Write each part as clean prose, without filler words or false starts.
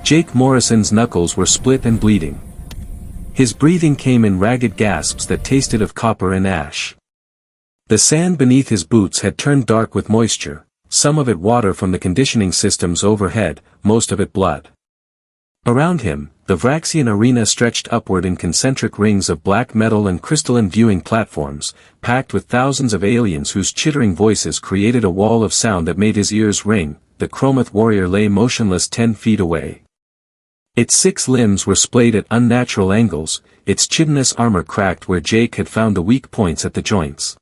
Jake Morrison's knuckles were split and bleeding. His breathing came in ragged gasps that tasted of copper and ash. The sand beneath his boots had turned dark with moisture, some of it water from the conditioning systems overhead, most of it blood. Around him, the Vraxian arena stretched upward in concentric rings of black metal and crystalline viewing platforms, packed with thousands of aliens whose chittering voices created a wall of sound that made his ears ring. The Chromath warrior lay motionless 10 feet away. Its 6 limbs were splayed at unnatural angles, its chitinous armor cracked where Jake had found the weak points at the joints.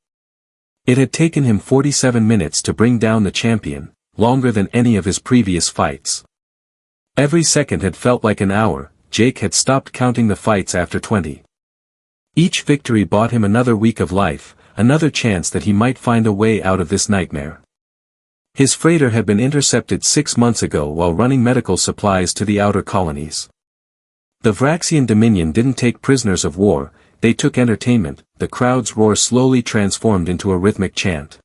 It had taken him 47 minutes to bring down the champion, longer than any of his previous fights. Every second had felt like an hour. Jake had stopped counting the fights after 20. Each victory bought him another week of life, another chance that he might find a way out of this nightmare. His freighter had been intercepted 6 months ago while running medical supplies to the outer colonies. The Vraxian Dominion didn't take prisoners of war, they took entertainment. The crowd's roar slowly transformed into a rhythmic chant.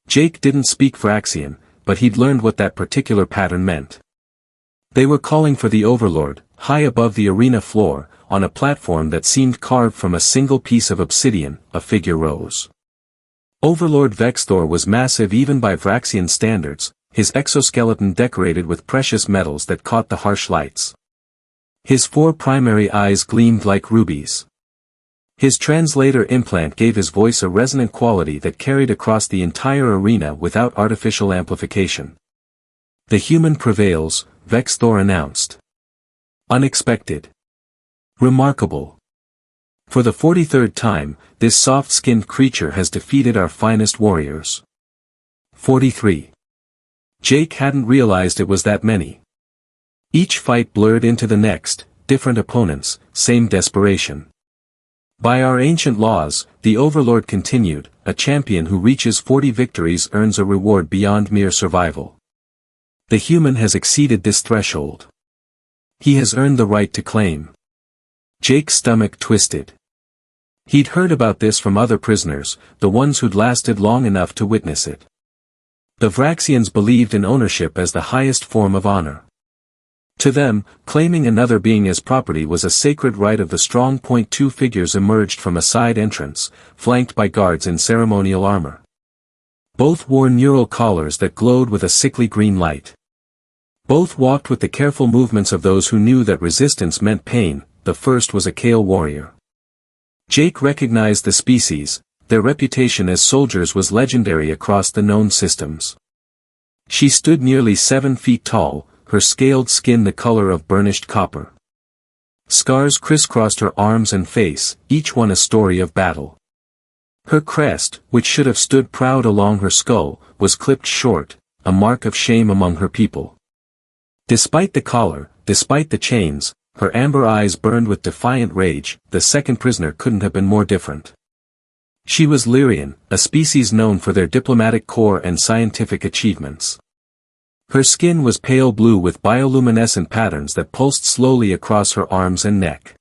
Jake didn't speak Vraxian, but he'd learned what that particular pattern meant. They were calling for the Overlord, high above the arena floor, on a platform that seemed carved from a single piece of obsidian. A figure rose. Overlord Vexthor was massive even by Vraxian standards, his exoskeleton decorated with precious metals that caught the harsh lights. His 4 primary eyes gleamed like rubies. His translator implant gave his voice a resonant quality that carried across the entire arena without artificial amplification. The human prevails, Vexthor announced. Unexpected. Remarkable. For the 43rd time, this soft-skinned creature has defeated our finest warriors. 43. Jake hadn't realized it was that many. Each fight blurred into the next, different opponents, same desperation. By our ancient laws, the Overlord continued, a champion who reaches 40 victories earns a reward beyond mere survival. The human has exceeded this threshold. He has earned the right to claim. Jake's stomach twisted. He'd heard about this from other prisoners, the ones who'd lasted long enough to witness it. The Vraxians believed in ownership as the highest form of honor. To them, claiming another being as property was a sacred right of the strong. 2 figures emerged from a side entrance, flanked by guards in ceremonial armor. Both wore neural collars that glowed with a sickly green light. Both walked with the careful movements of those who knew that resistance meant pain. The first was a Kale warrior. Jake recognized the species, their reputation as soldiers was legendary across the known systems. She stood nearly 7 feet tall, her scaled skin the color of burnished copper. Scars crisscrossed her arms and face, each one a story of battle. Her crest, which should have stood proud along her skull, was clipped short, a mark of shame among her people. Despite the collar, despite the chains, her amber eyes burned with defiant rage. The second prisoner couldn't have been more different. She was Lyrian, a species known for their diplomatic corps and scientific achievements. Her skin was pale blue with bioluminescent patterns that pulsed slowly across her arms and neck.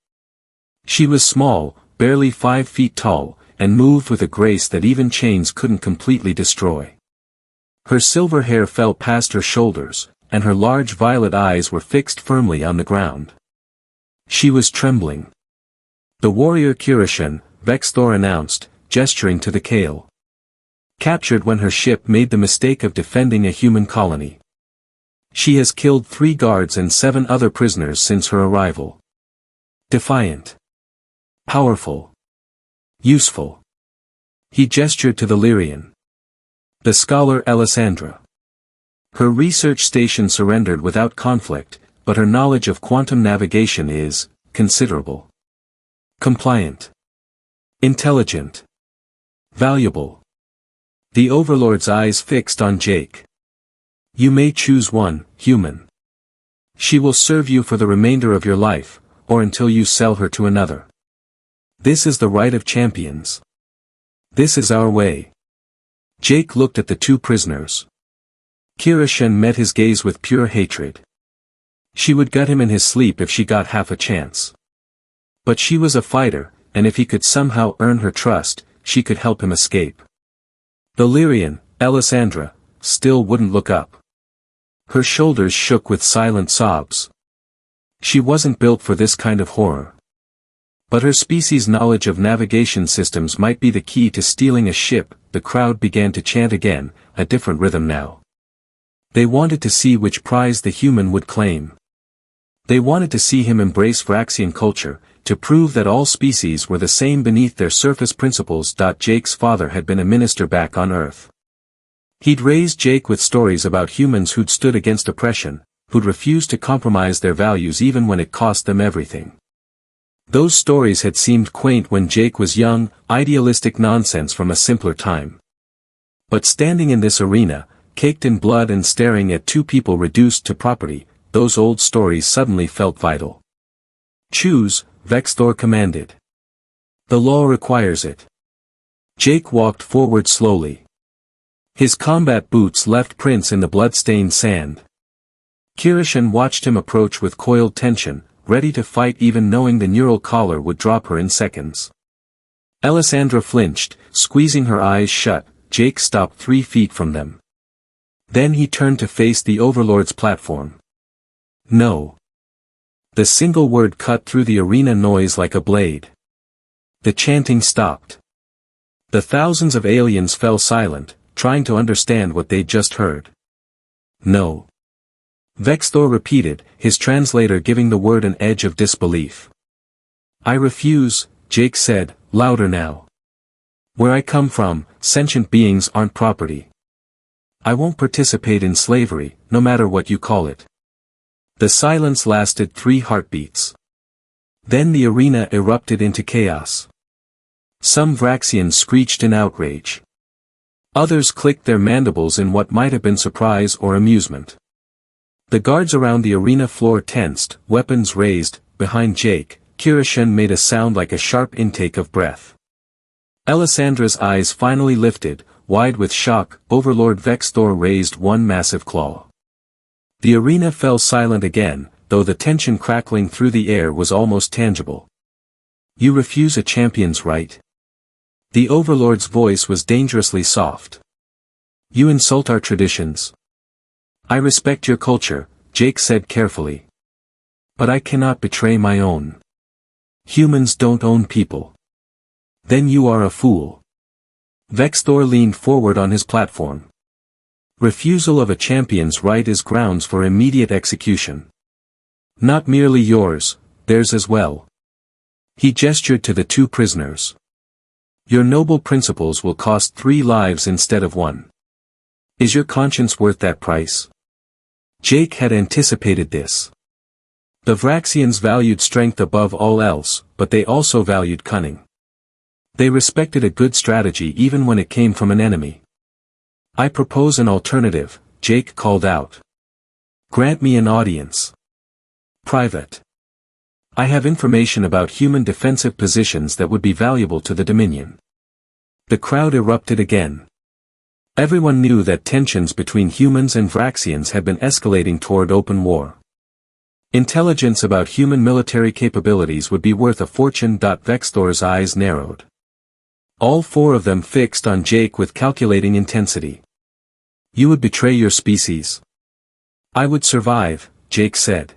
She was small, barely 5 feet tall, and moved with a grace that even chains couldn't completely destroy. Her silver hair fell past her shoulders, and her large violet eyes were fixed firmly on the ground. She was trembling. The warrior Kirishan, Vexthor announced, gesturing to the Kale. Captured when her ship made the mistake of defending a human colony. She has killed 3 guards and 7 other prisoners since her arrival. Defiant. Powerful. Useful. He gestured to the Lyrian. The scholar Alessandra. Her research station surrendered without conflict, but her knowledge of quantum navigation is considerable. Compliant. Intelligent. Valuable. The Overlord's eyes fixed on Jake. You may choose one, human. She will serve you for the remainder of your life, or until you sell her to another. This is the right of champions. This is our way. Jake looked at the 2 prisoners. Kirishan met his gaze with pure hatred. She would gut him in his sleep if she got half a chance. But she was a fighter, and if he could somehow earn her trust, she could help him escape. The Lyrian, Alessandra, still wouldn't look up. Her shoulders shook with silent sobs. She wasn't built for this kind of horror. But her species' knowledge of navigation systems might be the key to stealing a ship. The crowd began to chant again, a different rhythm now. They wanted to see which prize the human would claim. They wanted to see him embrace Vraxian culture, to prove that all species were the same beneath their surface principles. Jake's father had been a minister back on Earth. He'd raised Jake with stories about humans who'd stood against oppression, who'd refused to compromise their values even when it cost them everything. Those stories had seemed quaint when Jake was young, idealistic nonsense from a simpler time. But standing in this arena, caked in blood and staring at two people reduced to property, those old stories suddenly felt vital. Choose, Vexthor commanded. The law requires it. Jake walked forward slowly. His combat boots left prints in the blood-stained sand. Kirishan watched him approach with coiled tension, ready to fight even knowing the neural collar would drop her in seconds. Alessandra flinched, squeezing her eyes shut. Jake stopped 3 feet from them. Then he turned to face the Overlord's platform. No. The single word cut through the arena noise like a blade. The chanting stopped. The thousands of aliens fell silent, trying to understand what they'd just heard. No. Vexthor repeated, his translator giving the word an edge of disbelief. I refuse, Jake said, louder now. Where I come from, sentient beings aren't property. I won't participate in slavery, no matter what you call it. The silence lasted 3 heartbeats. Then the arena erupted into chaos. Some Vraxians screeched in outrage. Others clicked their mandibles in what might have been surprise or amusement. The guards around the arena floor tensed, weapons raised. Behind Jake, Kirishan made a sound like a sharp intake of breath. Alessandra's eyes finally lifted, wide with shock. Overlord Vexthor raised one massive claw. The arena fell silent again, though the tension crackling through the air was almost tangible. You refuse a champion's right? The Overlord's voice was dangerously soft. You insult our traditions. I respect your culture, Jake said carefully. But I cannot betray my own. Humans don't own people. Then you are a fool. Vexthor leaned forward on his platform. Refusal of a champion's right is grounds for immediate execution. Not merely yours, theirs as well. He gestured to the 2 prisoners. Your noble principles will cost 3 lives instead of 1. Is your conscience worth that price? Jake had anticipated this. The Vraxians valued strength above all else, but they also valued cunning. They respected a good strategy even when it came from an enemy. I propose an alternative, Jake called out. Grant me an audience. Private. I have information about human defensive positions that would be valuable to the Dominion. The crowd erupted again. Everyone knew that tensions between humans and Vraxians had been escalating toward open war. Intelligence about human military capabilities would be worth a fortune. Vexthor's eyes narrowed. All 4 of them fixed on Jake with calculating intensity. You would betray your species. I would survive, Jake said.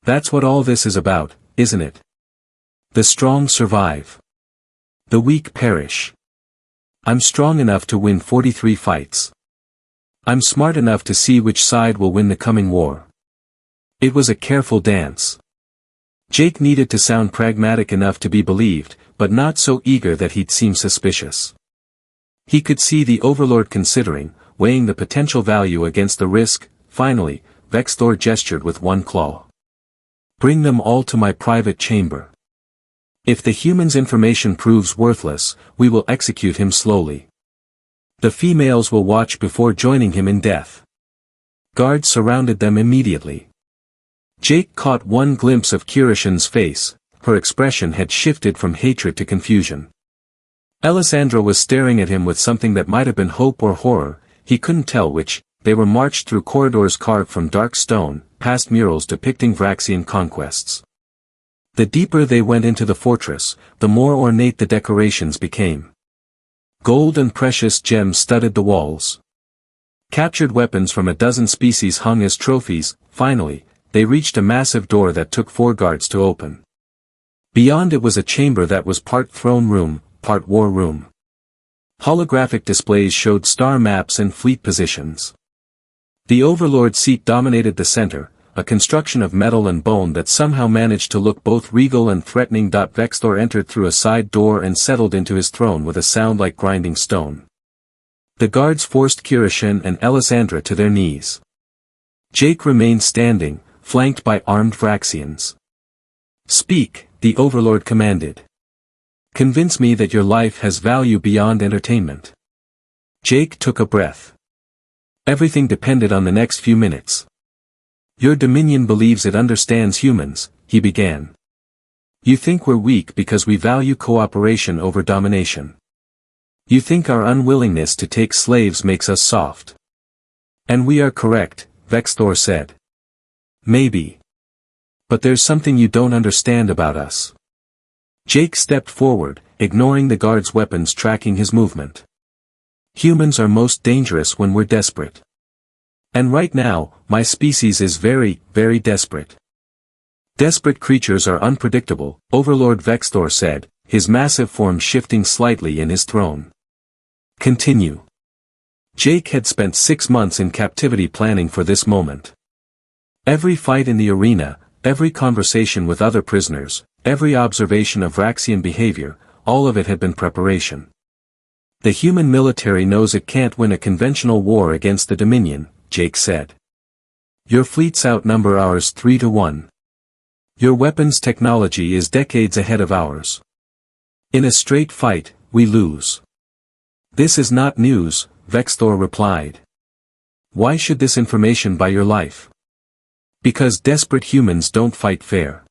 That's what all this is about, isn't it? The strong survive. The weak perish. I'm strong enough to win 43 fights. I'm smart enough to see which side will win the coming war. It was a careful dance. Jake needed to sound pragmatic enough to be believed, but not so eager that he'd seem suspicious. He could see the Overlord considering, weighing the potential value against the risk. Finally, Vexthor gestured with 1 claw. Bring them all to my private chamber. If the human's information proves worthless, we will execute him slowly. The females will watch before joining him in death. Guards surrounded them immediately. Jake caught one glimpse of Kirishan's face. Her expression had shifted from hatred to confusion. Alessandra was staring at him with something that might have been hope or horror, he couldn't tell which. They were marched through corridors carved from dark stone, past murals depicting Vraxian conquests. The deeper they went into the fortress, the more ornate the decorations became. Gold and precious gems studded the walls. Captured weapons from a dozen species hung as trophies. Finally, they reached a massive door that took 4 guards to open. Beyond it was a chamber that was part throne room, part war room. Holographic displays showed star maps and fleet positions. The Overlord seat dominated the center, a construction of metal and bone that somehow managed to look both regal and threatening. Vextor entered through a side door and settled into his throne with a sound like grinding stone. The guards forced Kirishin and Elisandra to their knees. Jake remained standing, flanked by armed Vraxians. "Speak," the Overlord commanded. "Convince me that your life has value beyond entertainment." Jake took a breath. Everything depended on the next few minutes. "Your Dominion believes it understands humans," he began. "You think we're weak because we value cooperation over domination. You think our unwillingness to take slaves makes us soft. And we are correct," Vextor said. "Maybe. But there's something you don't understand about us." Jake stepped forward, ignoring the guard's weapons tracking his movement. "Humans are most dangerous when we're desperate. And right now, my species is very, very desperate." "Desperate creatures are unpredictable," Overlord Vextor said, his massive form shifting slightly in his throne. "Continue." Jake had spent 6 months in captivity planning for this moment. Every fight in the arena, every conversation with other prisoners, every observation of Vraxian behavior, all of it had been preparation. "The human military knows it can't win a conventional war against the Dominion," Jake said. "Your fleets outnumber ours 3-1. Your weapons technology is decades ahead of ours. In a straight fight, we lose." "This is not news," Vextor replied. "Why should this information buy your life?" "Because desperate humans don't fight fair."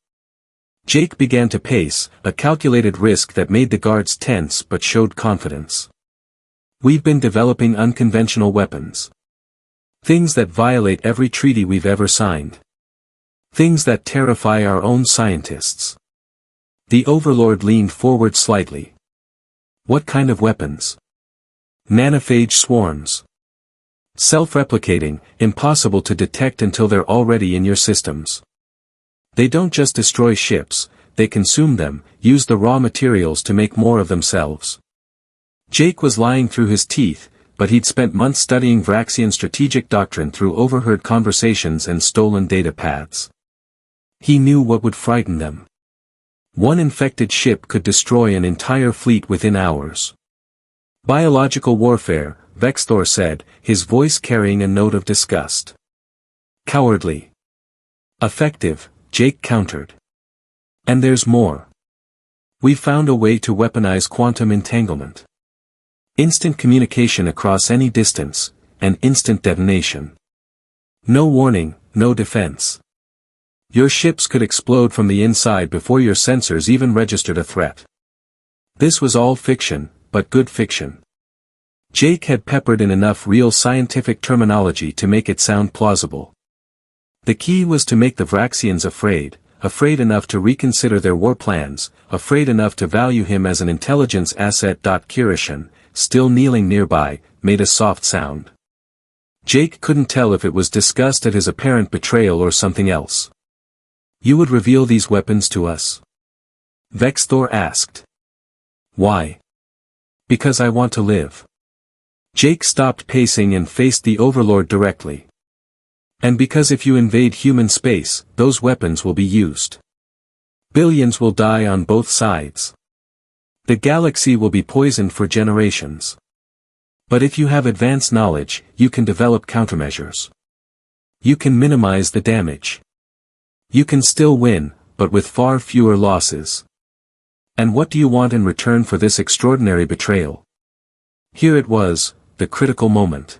Jake began to pace, a calculated risk that made the guards tense but showed confidence. "We've been developing unconventional weapons. Things that violate every treaty we've ever signed. Things that terrify our own scientists." The Overlord leaned forward slightly. "What kind of weapons?" "Nanophage swarms. Self-replicating, impossible to detect until they're already in your systems. They don't just destroy ships, they consume them, use the raw materials to make more of themselves." Jake was lying through his teeth, but he'd spent months studying Vraxian strategic doctrine through overheard conversations and stolen data paths. He knew what would frighten them. One infected ship could destroy an entire fleet within hours. "Biological warfare," Vextor said, his voice carrying a note of disgust. "Cowardly." "Effective," Jake countered. "And there's more. We've found a way to weaponize quantum entanglement. Instant communication across any distance, and instant detonation. No warning, no defense. Your ships could explode from the inside before your sensors even registered a threat." This was all fiction, but good fiction. Jake had peppered in enough real scientific terminology to make it sound plausible. The key was to make the Vraxians afraid enough to reconsider their war plans, afraid enough to value him as an intelligence asset. Kirishin, still kneeling nearby, made a soft sound. Jake couldn't tell if it was disgust at his apparent betrayal or something else. "You would reveal these weapons to us?" Vextor asked. "Why?" "Because I want to live." Jake stopped pacing and faced the Overlord directly. "And because if you invade human space, those weapons will be used. Billions will die on both sides. The galaxy will be poisoned for generations. But if you have advanced knowledge, you can develop countermeasures. You can minimize the damage. You can still win, but with far fewer losses. And what do you want in return for this extraordinary betrayal?" Here it was, the critical moment.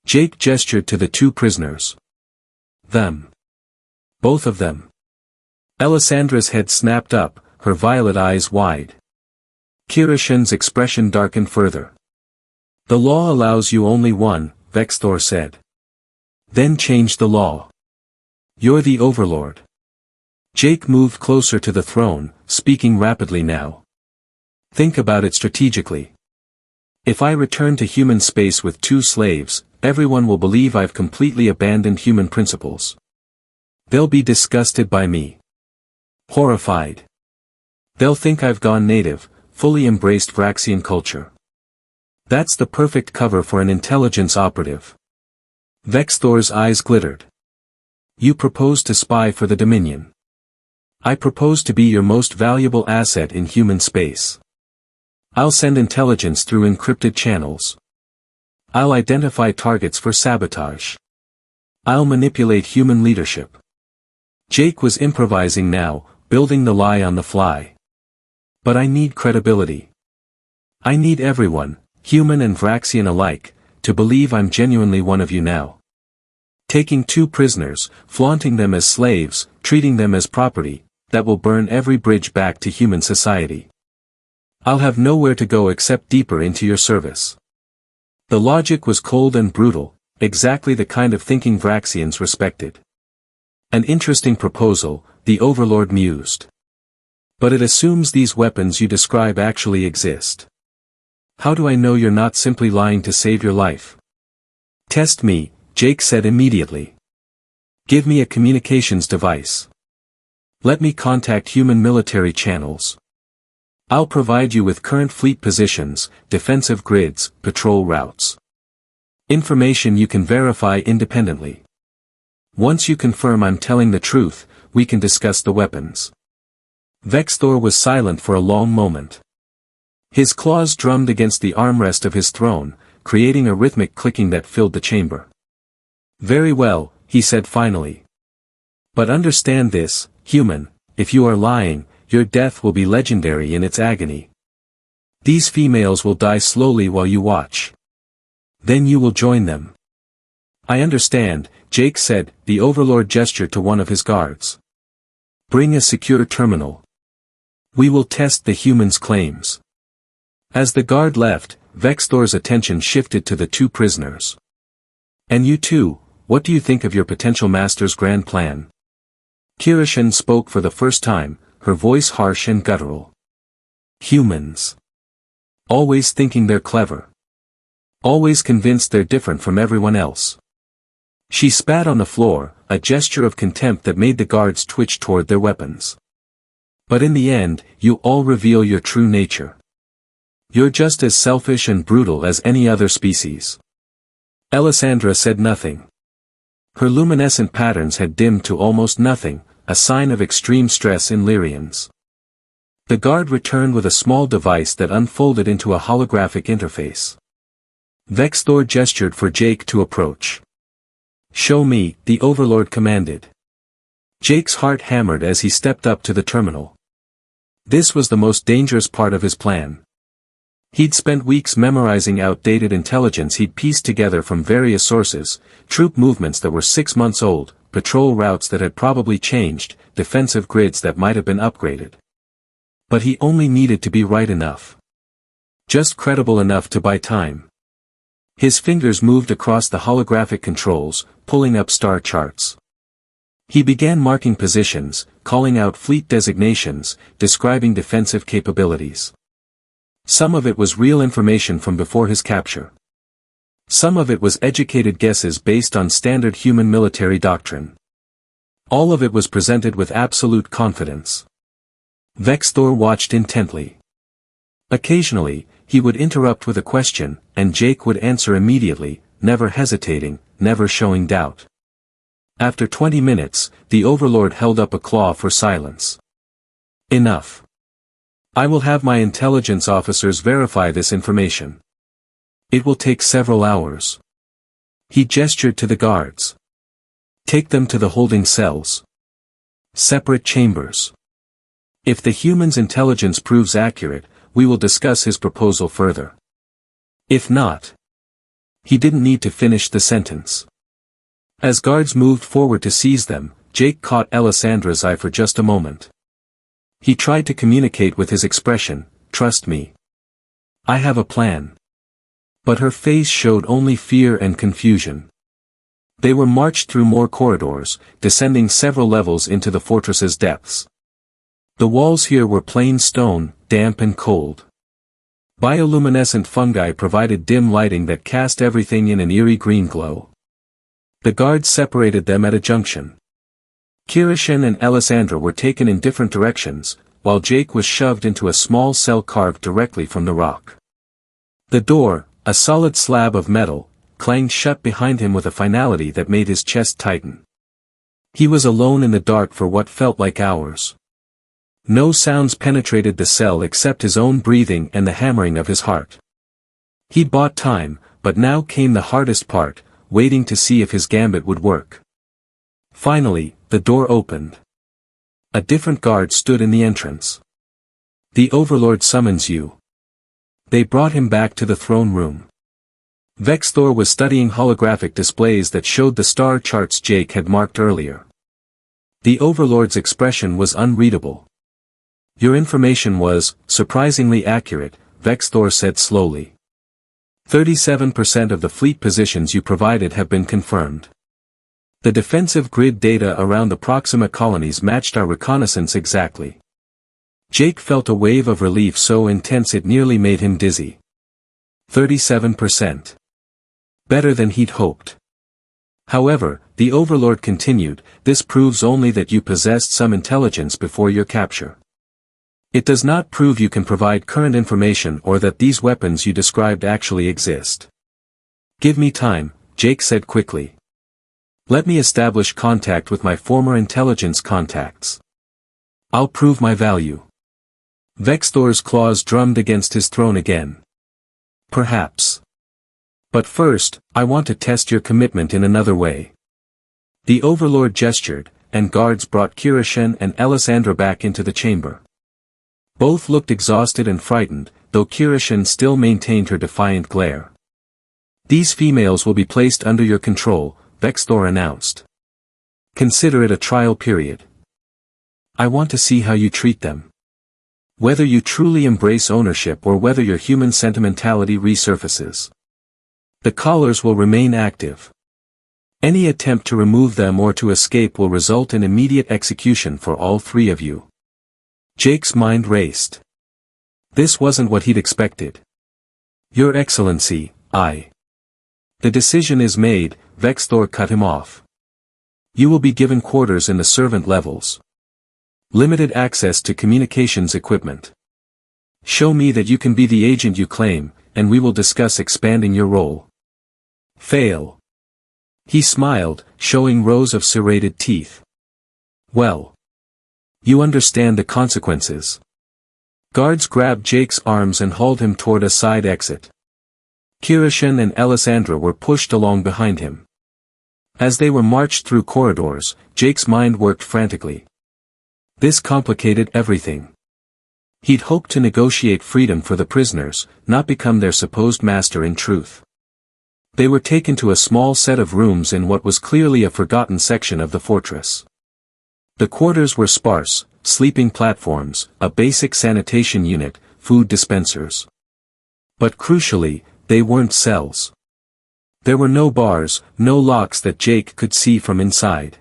Jake gestured to the 2 prisoners. "Them. Both of them." Elisandra's head snapped up, her violet eyes wide. Kirishin's expression darkened further. "The law allows you only one," Vextor said. "Then change the law. You're the Overlord." Jake moved closer to the throne, speaking rapidly now. "Think about it strategically. If I return to human space with 2 slaves, everyone will believe I've completely abandoned human principles. They'll be disgusted by me. Horrified. They'll think I've gone native, fully embraced Vraxian culture. That's the perfect cover for an intelligence operative. Vexthor's eyes glittered. You propose to spy for the Dominion. I propose to be your most valuable asset in human space. I'll send intelligence through encrypted channels. I'll identify targets for sabotage. I'll manipulate human leadership. Jake was improvising now, building the lie on the fly. But I need credibility. I need everyone, human and Vraxian alike, to believe I'm genuinely one of you now. Taking 2 prisoners, flaunting them as slaves, treating them as property, that will burn every bridge back to human society. I'll have nowhere to go except deeper into your service. The logic was cold and brutal, exactly the kind of thinking Vraxians respected. An interesting proposal, the Overlord mused. But it assumes these weapons you describe actually exist. How do I know you're not simply lying to save your life? Test me, Jake said immediately. Give me a communications device. Let me contact human military channels. I'll provide you with current fleet positions, defensive grids, patrol routes. Information you can verify independently. Once you confirm I'm telling the truth, we can discuss the weapons. Vexthor was silent for a long moment. His claws drummed against the armrest of his throne, creating a rhythmic clicking that filled the chamber. Very well, he said finally. But understand this, human, if you are lying, your death will be legendary in its agony. These females will die slowly while you watch. Then you will join them. I understand, Jake said, the Overlord gestured to one of his guards. Bring a secure terminal. We will test the humans' claims. As the guard left, Vexthor's attention shifted to the 2 prisoners. And you too, what do you think of your potential master's grand plan? Kirishan spoke for the first time, her voice harsh and guttural. Humans. Always thinking they're clever. Always convinced they're different from everyone else. She spat on the floor, a gesture of contempt that made the guards twitch toward their weapons. But in the end, you all reveal your true nature. You're just as selfish and brutal as any other species. Alessandra said nothing. Her luminescent patterns had dimmed to almost nothing, a sign of extreme stress in Lyrians. The guard returned with a small device that unfolded into a holographic interface. Vexthor gestured for Jake to approach. Show me, the Overlord commanded. Jake's heart hammered as he stepped up to the terminal. This was the most dangerous part of his plan. He'd spent weeks memorizing outdated intelligence he'd pieced together from various sources, troop movements that were 6 months old, patrol routes that had probably changed, defensive grids that might have been upgraded. But he only needed to be right enough. Just credible enough to buy time. His fingers moved across the holographic controls, pulling up star charts. He began marking positions, calling out fleet designations, describing defensive capabilities. Some of it was real information from before his capture. Some of it was educated guesses based on standard human military doctrine. All of it was presented with absolute confidence. Vexthor watched intently. Occasionally, he would interrupt with a question, and Jake would answer immediately, never hesitating, never showing doubt. After 20 minutes, the Overlord held up a claw for silence. Enough. I will have my intelligence officers verify this information. It will take several hours. He gestured to the guards. Take them to the holding cells. Separate chambers. If the human's intelligence proves accurate, we will discuss his proposal further. If not. He didn't need to finish the sentence. As guards moved forward to seize them, Jake caught Alessandra's eye for just a moment. He tried to communicate with his expression, trust me. I have a plan. But her face showed only fear and confusion. They were marched through more corridors, descending several levels into the fortress's depths. The walls here were plain stone, damp and cold. Bioluminescent fungi provided dim lighting that cast everything in an eerie green glow. The guards separated them at a junction. Kirishin and Alessandra were taken in different directions, while Jake was shoved into a small cell carved directly from the rock. The door, a solid slab of metal, clanged shut behind him with a finality that made his chest tighten. He was alone in the dark for what felt like hours. No sounds penetrated the cell except his own breathing and the hammering of his heart. He'd bought time, but now came the hardest part, waiting to see if his gambit would work. Finally, the door opened. A different guard stood in the entrance. "The Overlord summons you." They brought him back to the throne room. Vexthor was studying holographic displays that showed the star charts Jake had marked earlier. The Overlord's expression was unreadable. "Your information was, surprisingly accurate," Vexthor said slowly. 37% of the fleet positions you provided have been confirmed. The defensive grid data around the Proxima colonies matched our reconnaissance exactly. Jake felt a wave of relief so intense it nearly made him dizzy. 37%. Better than he'd hoped. However, the Overlord continued, "This proves only that you possessed some intelligence before your capture. It does not prove you can provide current information or that these weapons you described actually exist." "Give me time," Jake said quickly. "Let me establish contact with my former intelligence contacts. I'll prove my value." Vexthor's claws drummed against his throne again. "Perhaps. But first, I want to test your commitment in another way." The Overlord gestured, and guards brought Kirishin and Alessandra back into the chamber. Both looked exhausted and frightened, though Kirishin still maintained her defiant glare. "These females will be placed under your control," Vexthor announced. "Consider it a trial period. I want to see how you treat them. Whether you truly embrace ownership or whether your human sentimentality resurfaces. The collars will remain active. Any attempt to remove them or to escape will result in immediate execution for all three of you." Jake's mind raced. This wasn't what he'd expected. "Your Excellency, The decision is made," Vexthor cut him off. "You will be given quarters in the servant levels. Limited access to communications equipment. Show me that you can be the agent you claim, and we will discuss expanding your role. Fail." He smiled, showing rows of serrated teeth. "Well. You understand the consequences." Guards grabbed Jake's arms and hauled him toward a side exit. Kirishin and Alessandra were pushed along behind him. As they were marched through corridors, Jake's mind worked frantically. This complicated everything. He'd hoped to negotiate freedom for the prisoners, not become their supposed master in truth. They were taken to a small set of rooms in what was clearly a forgotten section of the fortress. The quarters were sparse, sleeping platforms, a basic sanitation unit, food dispensers. But crucially, they weren't cells. There were no bars, no locks that Jake could see from inside.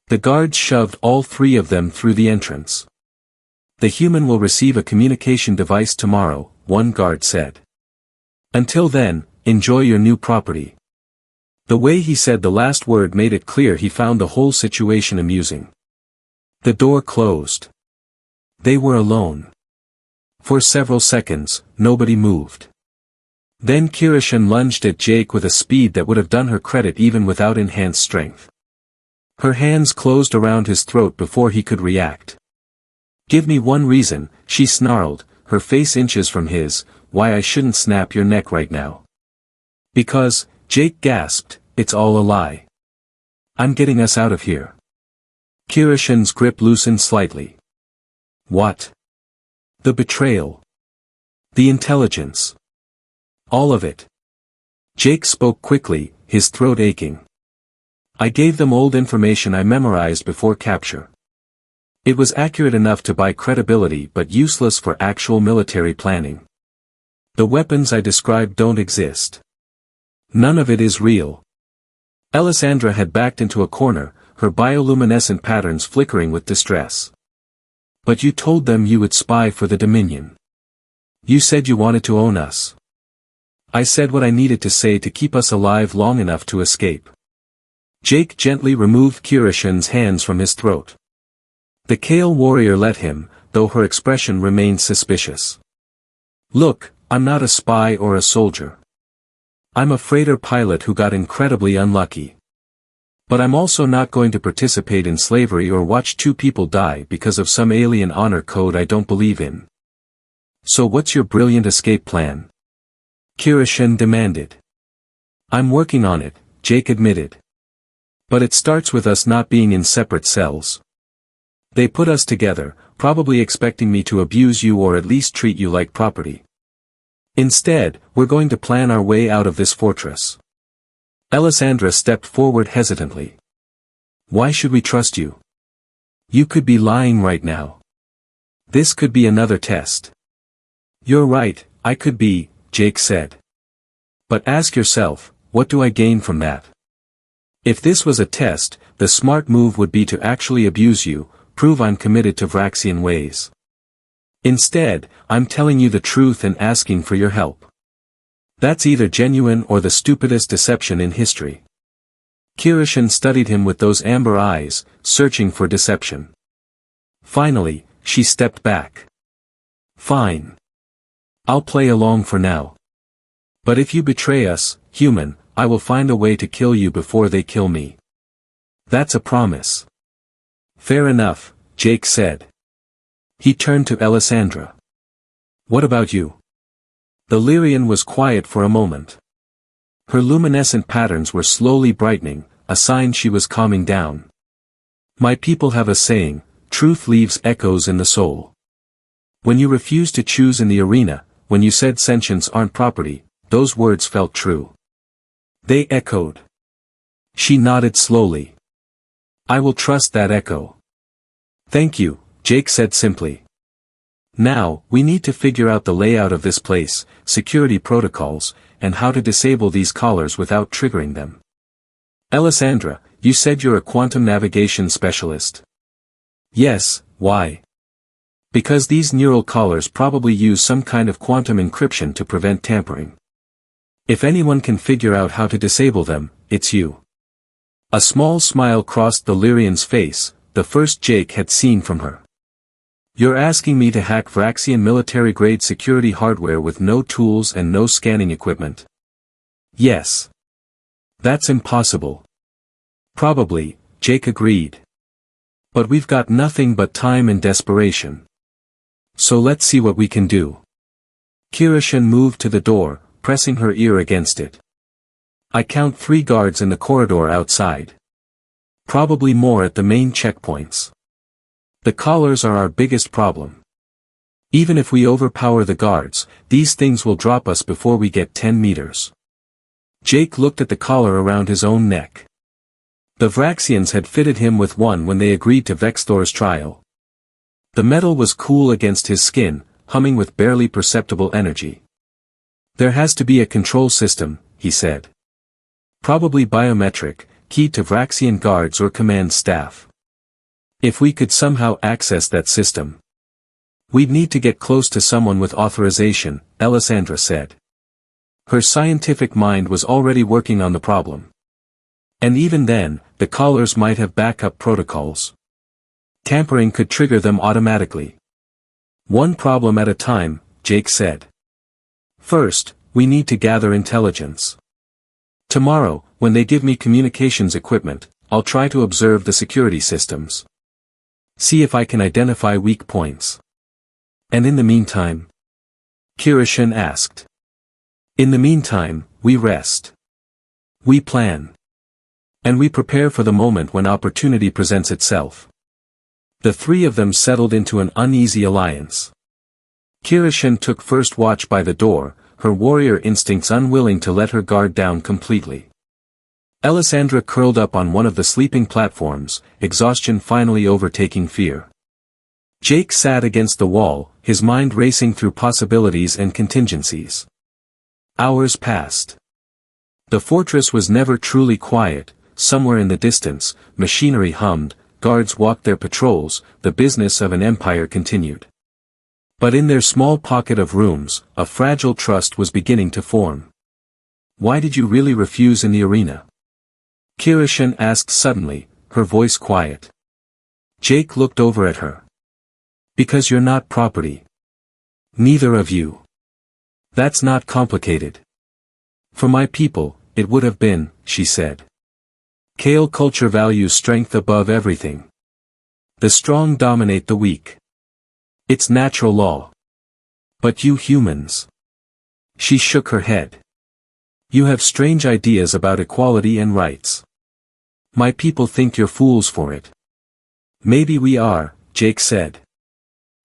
The guards shoved all three of them through the entrance. "The human will receive a communication device tomorrow," one guard said. "Until then, enjoy your new property." The way he said the last word made it clear he found the whole situation amusing. The door closed. They were alone. For several seconds, nobody moved. Then Kirishin lunged at Jake with a speed that would have done her credit even without enhanced strength. Her hands closed around his throat before he could react. "Give me one reason," she snarled, her face inches from his, "why I shouldn't snap your neck right now." "Because," Jake gasped, "it's all a lie. I'm getting us out of here." Kirishin's grip loosened slightly. "What?" "The betrayal. The intelligence. All of it." Jake spoke quickly, his throat aching. "I gave them old information I memorized before capture. It was accurate enough to buy credibility but useless for actual military planning. The weapons I described don't exist. None of it is real." Alessandra had backed into a corner, her bioluminescent patterns flickering with distress. "But you told them you would spy for the Dominion. You said you wanted to own us." "I said what I needed to say to keep us alive long enough to escape." Jake gently removed Kirishin's hands from his throat. The Kale warrior let him, though her expression remained suspicious. Look, I'm not a spy or a soldier. I'm a freighter pilot who got incredibly unlucky. But I'm also not going to participate in slavery or watch two people die because of some alien honor code I don't believe in. So what's your brilliant escape plan? Kirishin demanded. I'm working on it, Jake admitted. But it starts with us not being in separate cells. They put us together, probably expecting me to abuse you or at least treat you like property. Instead, we're going to plan our way out of this fortress. Alessandra stepped forward hesitantly. Why should we trust you? You could be lying right now. This could be another test. You're right, I could be, Jake said. But ask yourself, what do I gain from that? If this was a test, the smart move would be to actually abuse you, prove I'm committed to Vraxian ways. Instead, I'm telling you the truth and asking for your help. That's either genuine or the stupidest deception in history. Kirishin studied him with those amber eyes, searching for deception. Finally, she stepped back. Fine. I'll play along for now. But if you betray us, human, I will find a way to kill you before they kill me. That's a promise. Fair enough, Jake said. He turned to Alessandra. What about you? The Lyrian was quiet for a moment. Her luminescent patterns were slowly brightening, a sign she was calming down. My people have a saying, truth leaves echoes in the soul. When you refused to choose in the arena, when you said sentients aren't property, those words felt true. They echoed. She nodded slowly. I will trust that echo. Thank you, Jake said simply. Now, we need to figure out the layout of this place, security protocols, and how to disable these collars without triggering them. Alessandra, you said you're a quantum navigation specialist. Yes, why? Because these neural collars probably use some kind of quantum encryption to prevent tampering. If anyone can figure out how to disable them, it's you. A small smile crossed the Lyrian's face, the first Jake had seen from her. You're asking me to hack Vraxian military-grade security hardware with no tools and no scanning equipment? Yes. That's impossible. Probably, Jake agreed. But we've got nothing but time and desperation. So let's see what we can do. Kirishin moved to the door, pressing her ear against it. I count 3 guards in the corridor outside. Probably more at the main checkpoints. The collars are our biggest problem. Even if we overpower the guards, these things will drop us before we get 10 meters. Jake looked at the collar around his own neck. The Vraxians had fitted him with one when they agreed to Vexthor's trial. The metal was cool against his skin, humming with barely perceptible energy. There has to be a control system, he said. Probably biometric, keyed to Vraxian guards or command staff. If we could somehow access that system. We'd need to get close to someone with authorization, Alessandra said. Her scientific mind was already working on the problem. And even then, the collars might have backup protocols. Tampering could trigger them automatically. One problem at a time, Jake said. First, we need to gather intelligence. Tomorrow, when they give me communications equipment, I'll try to observe the security systems. See if I can identify weak points. And in the meantime? Kirishin asked. In the meantime, we rest. We plan. And we prepare for the moment when opportunity presents itself. The 3 of them settled into an uneasy alliance. Kirishin took first watch by the door, her warrior instincts unwilling to let her guard down completely. Alessandra curled up on one of the sleeping platforms, exhaustion finally overtaking fear. Jake sat against the wall, his mind racing through possibilities and contingencies. Hours passed. The fortress was never truly quiet. Somewhere in the distance, machinery hummed, guards walked their patrols, the business of an empire continued. But in their small pocket of rooms, a fragile trust was beginning to form. Why did you really refuse in the arena? Kirishin asked suddenly, her voice quiet. Jake looked over at her. Because you're not property. Neither of you. That's not complicated. For my people, it would have been, she said. Kale culture values strength above everything. The strong dominate the weak. It's natural law. But you humans. She shook her head. You have strange ideas about equality and rights. My people think you're fools for it. Maybe we are, Jake said.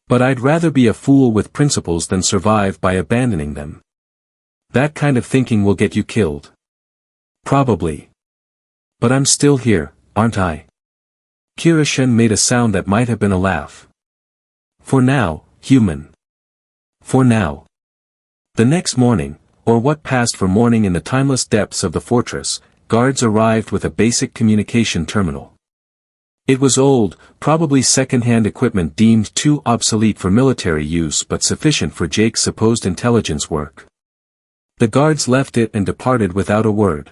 But I'd rather be a fool with principles than survive by abandoning them. That kind of thinking will get you killed. Probably. But I'm still here, aren't I? Kirishin made a sound that might have been a laugh. For now, human. For now. The next morning, or what passed for morning in the timeless depths of the fortress, guards arrived with a basic communication terminal. It was old, probably second-hand equipment deemed too obsolete for military use but sufficient for Jake's supposed intelligence work. The guards left it and departed without a word.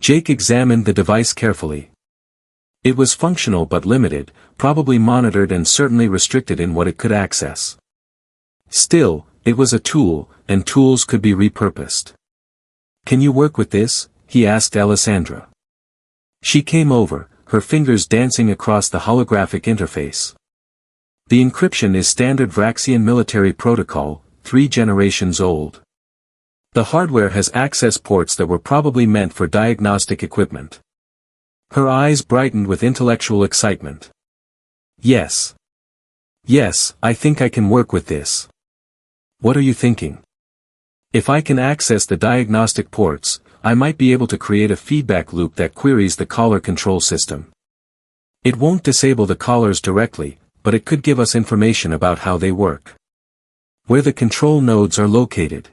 Jake examined the device carefully. It was functional but limited, probably monitored and certainly restricted in what it could access. Still, it was a tool, and tools could be repurposed. Can you work with this? He asked Alessandra. She came over, her fingers dancing across the holographic interface. The encryption is standard Vraxian military protocol, 3 generations old. The hardware has access ports that were probably meant for diagnostic equipment. Her eyes brightened with intellectual excitement. Yes. Yes, I think I can work with this. What are you thinking? If I can access the diagnostic ports, I might be able to create a feedback loop that queries the collar control system. It won't disable the collars directly, but it could give us information about how they work. Where the control nodes are located.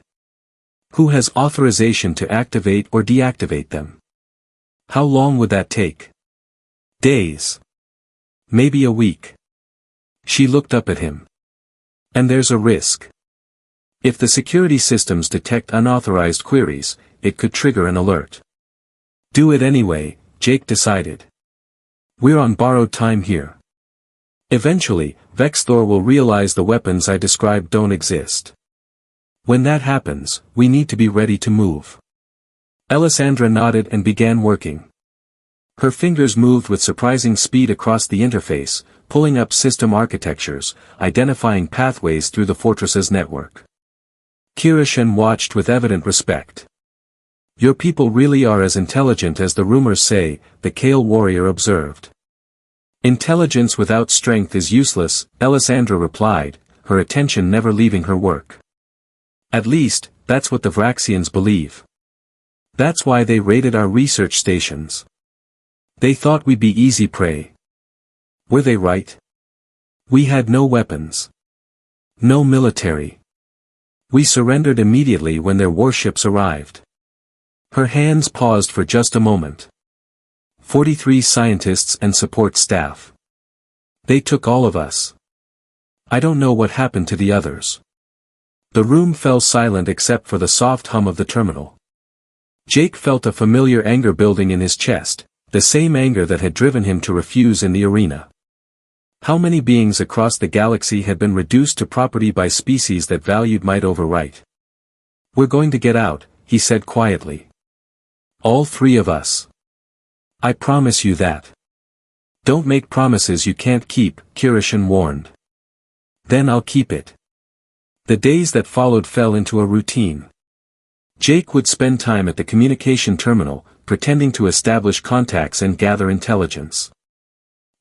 Who has authorization to activate or deactivate them? How long would that take? Days. Maybe a week. She looked up at him. And there's a risk. If the security systems detect unauthorized queries, it could trigger an alert. Do it anyway, Jake decided. We're on borrowed time here. Eventually, Vexthor will realize the weapons I described don't exist. When that happens, we need to be ready to move. Alessandra nodded and began working. Her fingers moved with surprising speed across the interface, pulling up system architectures, identifying pathways through the fortress's network. Kirishin watched with evident respect. Your people really are as intelligent as the rumors say, the Kale warrior observed. Intelligence without strength is useless, Alessandra replied, her attention never leaving her work. At least, that's what the Vraxians believe. That's why they raided our research stations. They thought we'd be easy prey. Were they right? We had no weapons. No military. We surrendered immediately when their warships arrived. Her hands paused for just a moment. 43 scientists and support staff. They took all of us. I don't know what happened to the others. The room fell silent except for the soft hum of the terminal. Jake felt a familiar anger building in his chest, the same anger that had driven him to refuse in the arena. How many beings across the galaxy had been reduced to property by species that valued might over right? We're going to get out, he said quietly. All 3 of us. I promise you that. Don't make promises you can't keep, Kirishin warned. Then I'll keep it. The days that followed fell into a routine. Jake would spend time at the communication terminal, pretending to establish contacts and gather intelligence.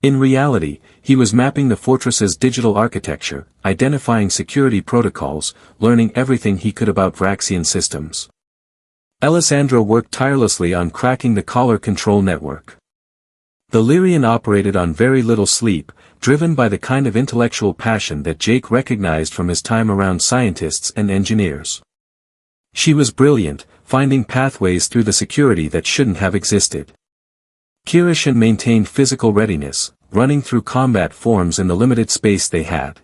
In reality, he was mapping the fortress's digital architecture, identifying security protocols, learning everything he could about Vraxian systems. Alessandra worked tirelessly on cracking the collar control network. The Lyrian operated on very little sleep, driven by the kind of intellectual passion that Jake recognized from his time around scientists and engineers. She was brilliant, finding pathways through the security that shouldn't have existed. Kirishin maintained physical readiness, running through combat forms in the limited space they had.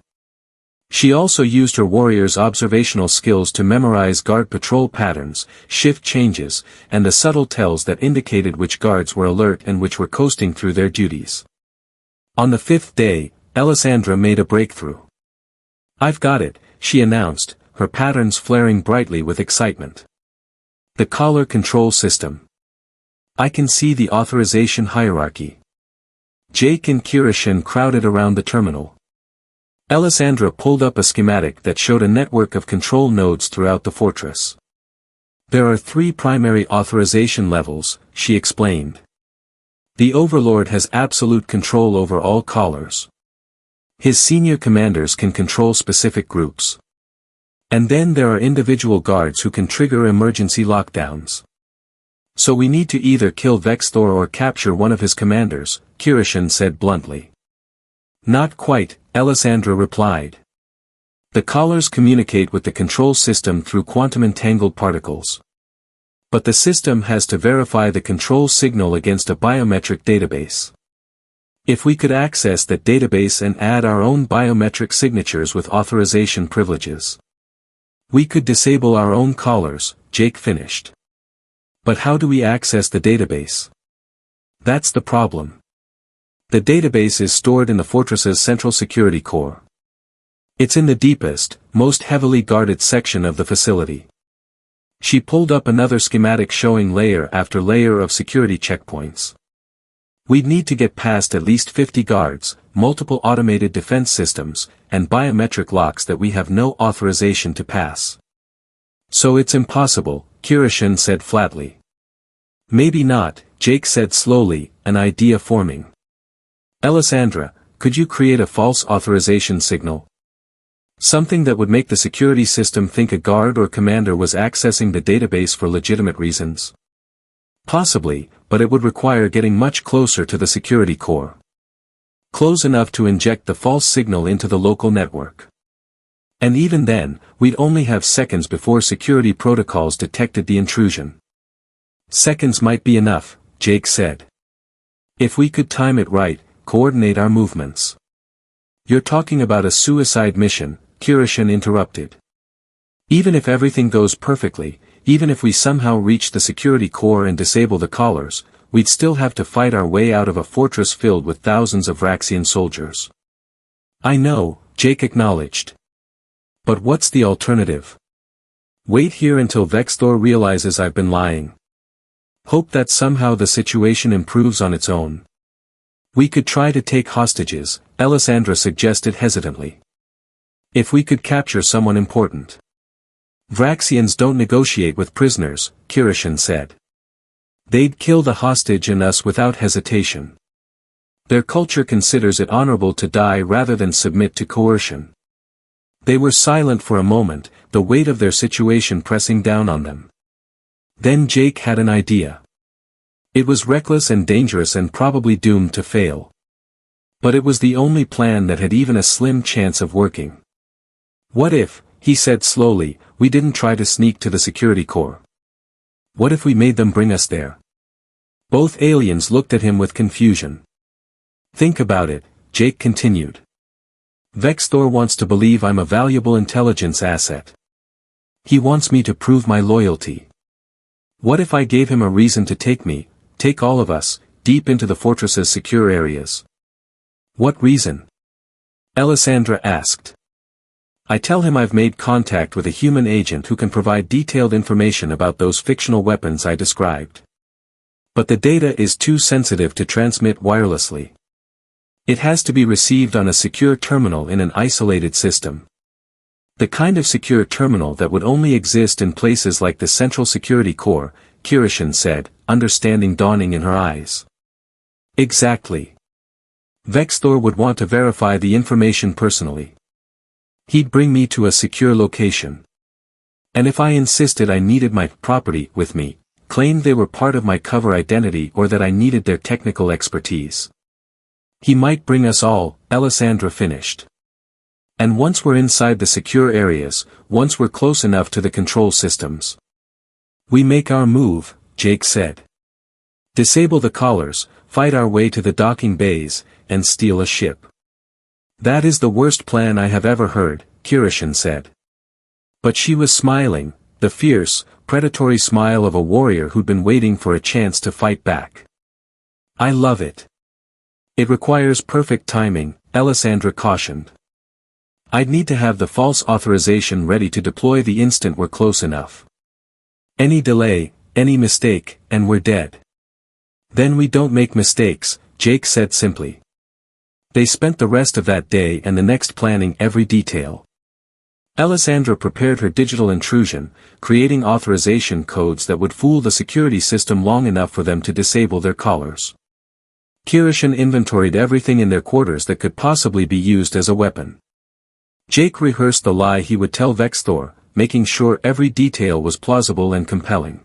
She also used her warrior's observational skills to memorize guard patrol patterns, shift changes, and the subtle tells that indicated which guards were alert and which were coasting through their duties. On the 5th day, Alessandra made a breakthrough. "I've got it," she announced, her patterns flaring brightly with excitement. "The collar control system. I can see the authorization hierarchy." Jake and Kirishin crowded around the terminal. Alessandra pulled up a schematic that showed a network of control nodes throughout the fortress. "There are 3 primary authorization levels," she explained. "The Overlord has absolute control over all collars. His senior commanders can control specific groups. And then there are individual guards who can trigger emergency lockdowns. So we need to either kill Vexthor or capture one of his commanders," Kirishin said bluntly. "Not quite," Alessandra replied. "The collars communicate with the control system through quantum-entangled particles. But the system has to verify the control signal against a biometric database. If we could access that database and add our own biometric signatures with authorization privileges, we could disable our own collars," Jake finished. "But how do we access the database? That's the problem. The database is stored in the fortress's central security core. It's in the deepest, most heavily guarded section of the facility." She pulled up another schematic showing layer after layer of security checkpoints. "We'd need to get past at least 50 guards, multiple automated defense systems, and biometric locks that we have no authorization to pass." "So it's impossible," Kirishin said flatly. "Maybe not," Jake said slowly, an idea forming. "Alessandra, could you create a false authorization signal? Something that would make the security system think a guard or commander was accessing the database for legitimate reasons?" "Possibly, but it would require getting much closer to the security core. Close enough to inject the false signal into the local network. And even then, we'd only have seconds before security protocols detected the intrusion." "Seconds might be enough," Jake said. "If we could time it right, coordinate our movements." "You're talking about a suicide mission," Kirishin interrupted. "Even if everything goes perfectly, even if we somehow reach the security core and disable the collars, we'd still have to fight our way out of a fortress filled with thousands of Raxian soldiers." "I know," Jake acknowledged. "But what's the alternative? Wait here until Vexthor realizes I've been lying. Hope that somehow the situation improves on its own. We could try to take hostages," Alessandra suggested hesitantly. "If we could capture someone important." "Vraxians don't negotiate with prisoners," Kirishin said. "They'd kill the hostage and us without hesitation. Their culture considers it honorable to die rather than submit to coercion." They were silent for a moment, the weight of their situation pressing down on them. Then Jake had an idea. It was reckless and dangerous and probably doomed to fail. But it was the only plan that had even a slim chance of working. "What if," he said slowly, "we didn't try to sneak to the security core? What if we made them bring us there?" Both aliens looked at him with confusion. "Think about it," Jake continued. "Vexthor wants to believe I'm a valuable intelligence asset. He wants me to prove my loyalty. What if I gave him a reason to take all of us, deep into the fortress's secure areas?" "What reason?" Alessandra asked. "I tell him I've made contact with a human agent who can provide detailed information about those fictional weapons I described. But the data is too sensitive to transmit wirelessly. It has to be received on a secure terminal in an isolated system. The kind of secure terminal that would only exist in places like the Central Security Core," Kirishin said, understanding dawning in her eyes. "Exactly. Vexthor would want to verify the information personally. He'd bring me to a secure location. And if I insisted I needed my property with me, claimed they were part of my cover identity or that I needed their technical expertise, he might bring us all," Alessandra finished. "And once we're inside the secure areas, once we're close enough to the control systems, we make our move," Jake said. "Disable the collars, fight our way to the docking bays, and steal a ship." "That is the worst plan I have ever heard," Kirishin said. But she was smiling, the fierce, predatory smile of a warrior who'd been waiting for a chance to fight back. I love it. It requires perfect timing, Alessandra cautioned. I'd need to have the false authorization ready to deploy the instant we're close enough. Any delay, any mistake, and we're dead. Then we don't make mistakes, Jake said simply. They spent the rest of that day and the next planning every detail. Alessandra prepared her digital intrusion, creating authorization codes that would fool the security system long enough for them to disable their collars. Kirishin inventoried everything in their quarters that could possibly be used as a weapon. Jake rehearsed the lie he would tell Vexthor, making sure every detail was plausible and compelling.